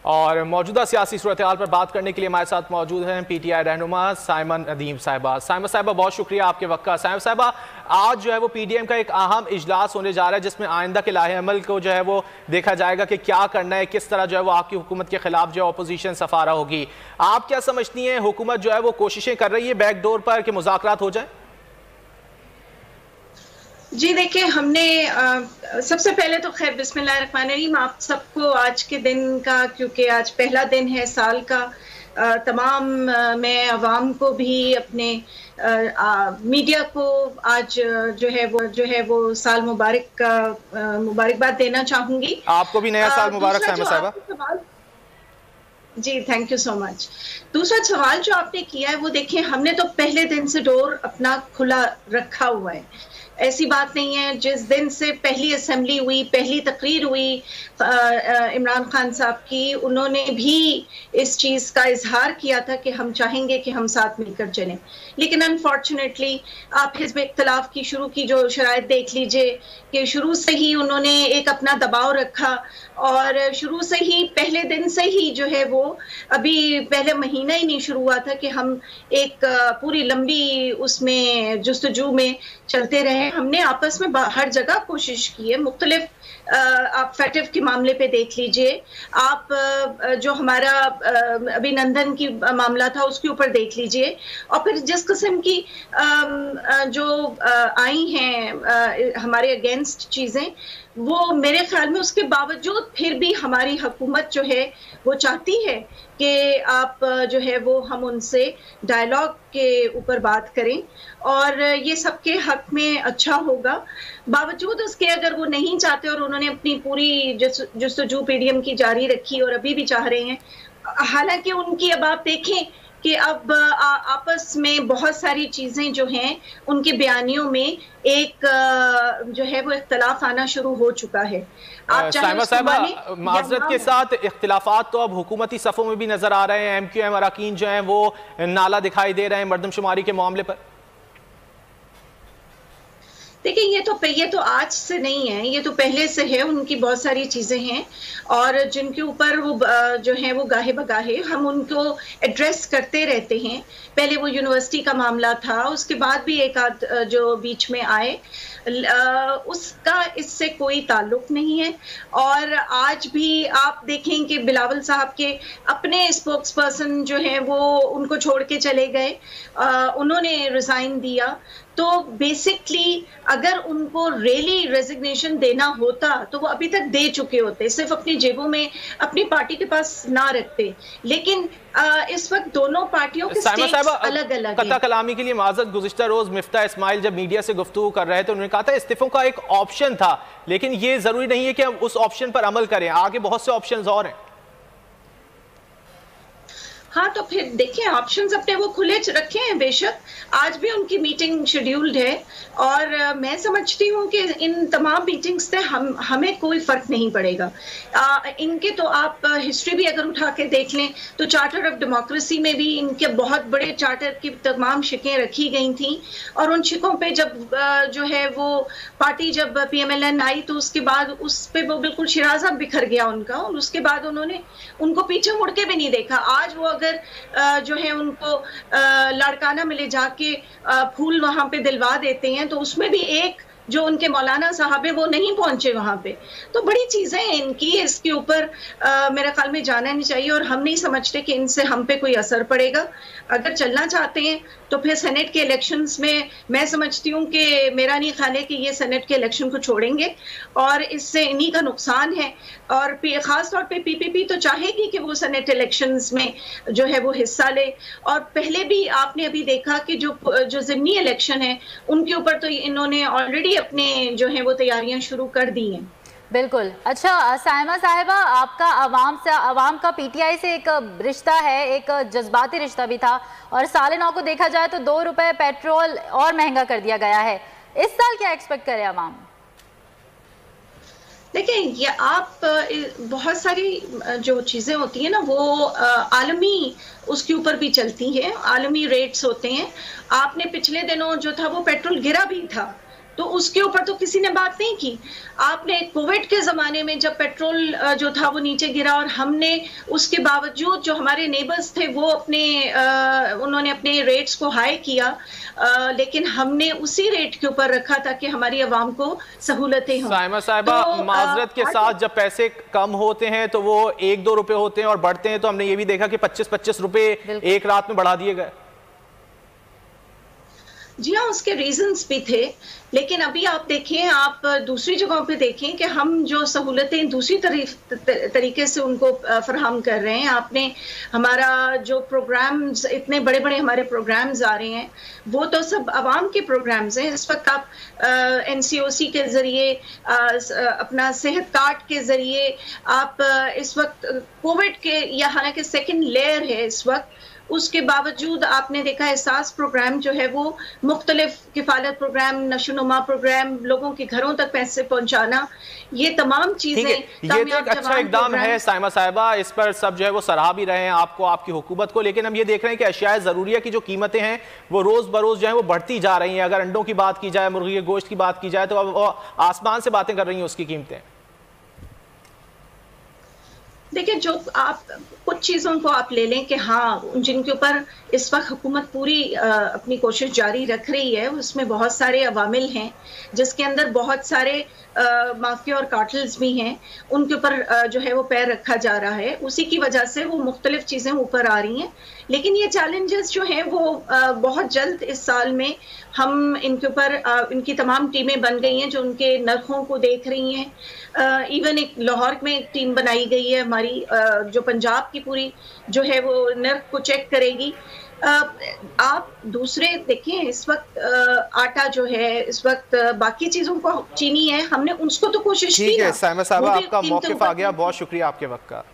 और मौजूदा सियासी सूरत हाल पर बात करने के लिए हमारे साथ मौजूद हैं PTI रहनुमा साइमा नदीम साहिबा। साइमा साहिबा, बहुत शुक्रिया आपके वक्त का। साइमा साहिबा, आज जो है वो PDM का एक अहम इजलास होने जा रहा है जिसमें आइंदा के लाहे अमल को जो है वो देखा जाएगा कि क्या करना है, किस तरह जो है वो आपकी हुकूमत के खिलाफ जो है अपोजिशन सफारा होगी। आप क्या समझती हैं, हुकूमत जो है वो कोशिशें कर रही है बैकडोर पर कि मुज़ाकरात हो जाए? जी देखिए, हमने सबसे पहले तो खैर बिस्मिल्लाहिर्रहमानिर्रहीम आप सबको आज के दिन का, क्योंकि आज पहला दिन है साल का, तमाम मैं अवाम को भी अपने मीडिया को आज जो है वो साल मुबारक का मुबारकबाद देना चाहूंगी। आपको भी नया साल मुबारक साइमा साहिबा। जी, थैंक यू सो मच। दूसरा सवाल जो आपने किया है वो देखिए, हमने तो पहले दिन से डोर अपना खुला रखा हुआ है। ऐसी बात नहीं है, जिस दिन से पहली असेंबली हुई, पहली तकरीर हुई इमरान खान साहब की, उन्होंने भी इस चीज़ का इजहार किया था कि हम चाहेंगे कि हम साथ मिलकर चलें। लेकिन अनफॉर्चुनेटली आप हिज़्ब इख्तिलाफ की शुरू की जो शराइत देख लीजिए कि शुरू से ही उन्होंने एक अपना दबाव रखा और शुरू से ही पहले दिन से ही जो है वो अभी पहले महीना ही नहीं शुरू हुआ था कि हम एक पूरी लंबी उसमें जुस्तजू में चलते रहे। हमने आपस में हर जगह कोशिश की है, मुख्तलिफ आप फैटिव के मामले पे देख लीजिए, आप जो हमारा अभिनंदन की मामला था उसके ऊपर देख लीजिए, और फिर जिस किस्म की जो आई हैं हमारे अगेंस्ट चीजें, वो मेरे ख्याल में उसके बावजूद फिर भी हमारी हुकूमत जो है वो चाहती है कि आप जो है वो हम उनसे डायलॉग के ऊपर बात करें और ये सबके हक में अच्छा होगा। बावजूद उसके अगर वो नहीं चाहते और उन्होंने अपनी पूरी जुस्तजू PDM की जारी रखी और अभी भी चाह रहे हैं, हालांकि उनकी अब आप देखें कि अब आपस में बहुत सारी चीजें जो हैं उनके बयानियों में एक जो है वो इख्तिलाफ आना शुरू हो चुका है। आप साइमा साहिबा, माजरत के साथ इख्तिलाफात तो अब हुकूमती सफ़ों में भी नजर आ रहे हैं। MQM अरकान जो हैं वो नाला दिखाई दे रहे हैं मरदमशुमारी के मामले पर। देखिए, ये तो आज से नहीं है, ये तो पहले से है। उनकी बहुत सारी चीजें हैं और जिनके ऊपर वो जो है वो गाहे बगाहे हम उनको एड्रेस करते रहते हैं। पहले वो यूनिवर्सिटी का मामला था, उसके बाद भी एक आध जो बीच में आए, उसका इससे कोई ताल्लुक नहीं है। और आज भी आप देखें कि बिलावल साहब के अपने स्पोक्स पर्सन जो है वो उनको छोड़ के चले गए, उन्होंने रिजाइन दिया। तो बेसिकली अगर उनको रियली रेजिग्नेशन देना होता तो वो अभी तक दे चुके होते, सिर्फ अपनी जेबों में अपनी पार्टी के पास ना रखते। लेकिन इस वक्त दोनों पार्टियों के स्टेट्स अलग अलग कता कलामी के लिए माजरत, गुज़िश्ता रोज मिफ्ता इस्माइल जब मीडिया से गुफ्तगू कर रहे थे उन्होंने कहा था इस्तीफों का एक ऑप्शन था, लेकिन ये जरूरी नहीं है कि हम उस ऑप्शन पर अमल करें, आगे बहुत से ऑप्शंस और हैं। हाँ, तो फिर देखिए, ऑप्शंस अपने वो खुले रखे हैं। बेशक आज भी उनकी मीटिंग शेड्यूल्ड है और मैं समझती हूँ कि इन तमाम मीटिंग्स से हमें कोई फर्क नहीं पड़ेगा। इनके तो आप हिस्ट्री भी अगर उठा के देख लें तो चार्टर ऑफ डेमोक्रेसी में भी इनके बहुत बड़े चार्टर की तमाम शिकें रखी गई थी और उन शिकों पे जब जो है वो पार्टी जब PMLN आई तो उसके बाद उस पे वो बिल्कुल शिराजा बिखर गया उनका, और उसके बाद उन्होंने उनको पीछे मुड़ के भी नहीं देखा। आज वो अगर जो है उनको लाड़काना में ले जाके फूल वहां पे दिलवा देते हैं तो उसमें भी एक जो उनके मौलाना साहब है वो नहीं पहुंचे वहां पे। तो बड़ी चीजें हैं इनकी, इसके ऊपर मेरे ख्याल में जाना नहीं चाहिए और हम नहीं समझते कि इनसे हम पे कोई असर पड़ेगा। अगर चलना चाहते हैं तो फिर सेनेट के इलेक्शंस में मैं समझती हूँ कि मेरा नहीं ख्याल है कि ये सेनेट के इलेक्शन को छोड़ेंगे और इससे इन्हीं का नुकसान है। और खास तौर पे PPP तो चाहेगी कि वो सेनेट इलेक्शंस में जो है वो हिस्सा ले, और पहले भी आपने अभी देखा कि जो ज़िमनी इलेक्शन है उनके ऊपर तो इन्होंने ऑलरेडी अपने जो है वो तैयारियां शुरू कर दी हैं। बिल्कुल। अच्छा साइमा साहिबा, आपका अवाम का PTI से एक रिश्ता है, एक जज्बाती रिश्ता भी था, और साल नौ को देखा जाए तो 2 रुपए पेट्रोल और महंगा कर दिया गया है। इस साल क्या एक्सपेक्ट करें अवाम? देखिए, ये आप बहुत सारी जो चीज़ें होती हैं ना वो आलमी उसके ऊपर भी चलती हैं, आलमी रेट्स होते हैं। आपने पिछले दिनों जो था वो पेट्रोल गिरा भी था, तो उसके ऊपर तो किसी ने बात नहीं की। आपने कोविड के ज़माने में जब पेट्रोल जो था वो नीचे गिरा और हमने उसके बावजूद जो हमारे नेबर्स थे वो उन्होंने अपने रेट्स को हाई किया, लेकिन हमने उसी रेट के ऊपर रखा ताकि हमारी आवाम को सहूलतें हों। साइमा साहिबा, माजरत के साथ जब पैसे कम होते हैं तो वो 1-2 रुपए होते हैं और बढ़ते हैं तो हमने ये भी देखा कि 25-25 रुपए एक रात में बढ़ा दिए गए। जी हाँ, उसके रीजंस भी थे, लेकिन अभी आप देखें, आप दूसरी जगहों पे देखें कि हम जो सहूलतें दूसरी तरीके से उनको फराहम कर रहे हैं। आपने हमारा जो प्रोग्राम्स, इतने बड़े बड़े हमारे प्रोग्राम्स आ रहे हैं, वो तो सब आवाम के प्रोग्राम्स हैं। इस वक्त आप NCOC के ज़रिए, अपना सेहत कार्ड के ज़रिए, आप इस वक्त कोविड के, या हालांकि सेकेंड लेयर है इस वक्त, उसके बावजूद आपने देखा एहसास प्रोग्राम जो है वो मुख्तलिफ किफालत प्रोग्राम, नशोनुमा प्रोग्राम, लोगों के घरों तक पैसे पहुंचाना, ये तमाम चीजें, ये तो एक अच्छा इकदाम है साइमा साहिबा, इस पर सब जो है वो सराहा भी रहे हैं आपको, आपकी हुकूमत को। लेकिन हम ये देख रहे हैं कि अशिया ज़रूरिया की जो कीमतें हैं वो रोज बरोज जो है वो बढ़ती जा रही हैं। अगर अंडों की बात की जाए, मुर्गी के गोश्त की बात की जाए, तो अब आसमान से बातें कर रही हैं उसकी कीमतें। देखिए, जो आप कुछ चीज़ों को आप ले लें कि हाँ, जिनके ऊपर इस वक्त हुकूमत पूरी अपनी कोशिश जारी रख रही है, उसमें बहुत सारे अवामिल हैं जिसके अंदर बहुत सारे माफिया और कार्टल्स भी हैं, उनके ऊपर जो है वो पैर रखा जा रहा है। उसी की वजह से वो मुख्तलिफ चीज़ें ऊपर आ रही हैं। लेकिन ये चैलेंजेस जो हैं वो बहुत जल्द इस साल में हम इनके ऊपर, इनकी तमाम टीमें बन गई हैं जो उनके नरखों को देख रही हैं। इवन एक लाहौर में एक टीम बनाई गई है हमारी, जो पंजाब की पूरी जो है वो नर्ख को चेक करेगी। आप दूसरे देखें, इस वक्त आटा जो है, इस वक्त बाकी चीजों को, चीनी है, हमने उसको तो कोशिश की। ठीक है साइमा साहिबा, आपका मौक़िफ़ आ गया, बहुत शुक्रिया आपके वक्त का।